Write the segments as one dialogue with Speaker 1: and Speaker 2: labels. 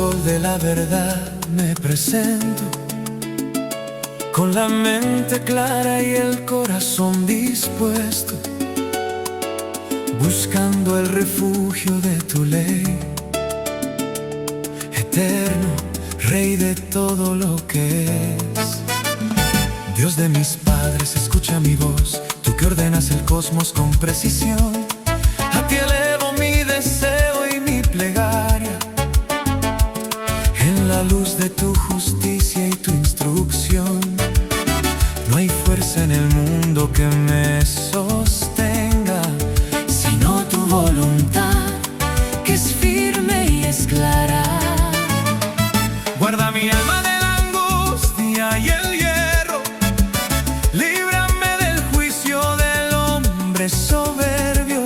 Speaker 1: sol de la verdad me presento, con la mente clara y el corazón dispuesto, buscando el refugio de tu ley. Eterno, Rey de todo lo que es, Dios de mis padres, escucha mi voz, tú que ordenas el cosmos con precisión. A ti elevo mi deseo y mi plegaria, en la luz de tu justicia y tu instrucción. No hay fuerza en el mundo que me sostenga, sino tu voluntad, que es firme y es clara. Guarda mi alma de la angustia y el hierro, líbrame del juicio del hombre soberbio.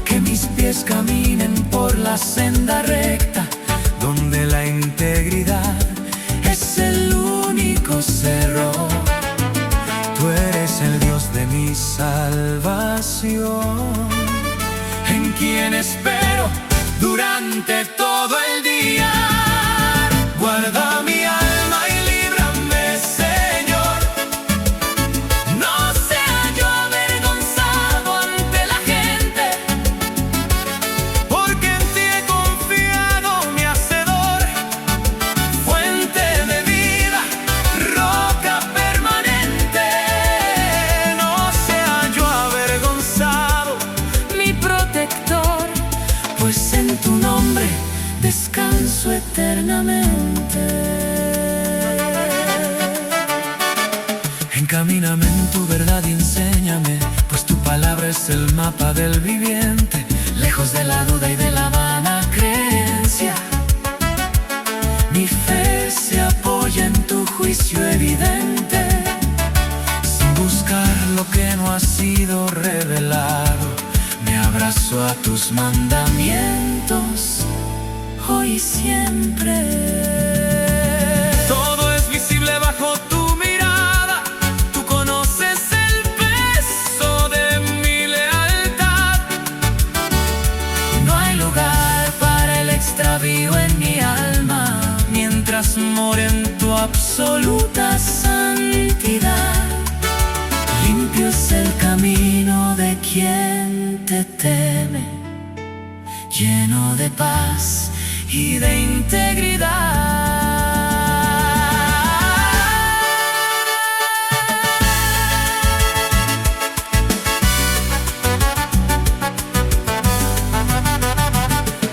Speaker 1: Que mis pies caminen por la senda recta, donde la integridad es el único cerro. Tú eres el Dios de mi salvación, en quien espero durante todo el día. Guarda mi alma y líbrame, Señor. No sea yo avergonzado ante la gente, porque en ti he confiado, mi Hacedor, fuente de vida, roca permanente. No sea yo avergonzado, mi protector, pues en tu nombre descanso eternamente. Encamíname en tu verdad y enséñame, pues tu palabra es el mapa del viviente, lejos de la duda y de la vana creencia. Mi fe se apoya en tu juicio evidente, sin buscar lo que no ha sido revelado. Me abrazo a tus mandamientos, hoy y siempre. Todo es visible bajo tu mirada, tú conoces el peso de mi lealtad. No hay lugar para el extravío en mi alma, mientras more en tu absoluta santidad. Limpio es el camino de quien te teme, lleno de paz y de integridad.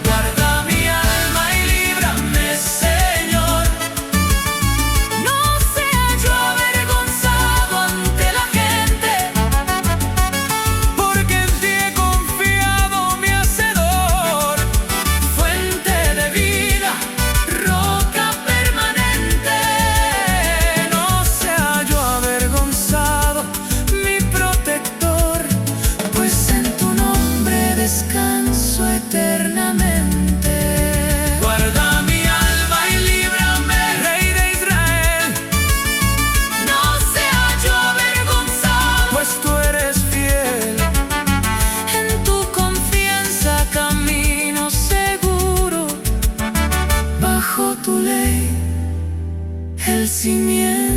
Speaker 1: Guarda mi alma y líbrame, Señor. No sea yo avergonzado ante la gente, porque en ti he confiado, mi Hacedor, fuente de vida, roca permanente. No sea yo avergonzado, mi protector, pues en tu nombre descanso eternamente. Guarda mi alma y líbrame, Rey de Israel. No sea yo avergonzado, pues tú eres fiel. En tu confianza camino seguro, bajo tu ley el cimiento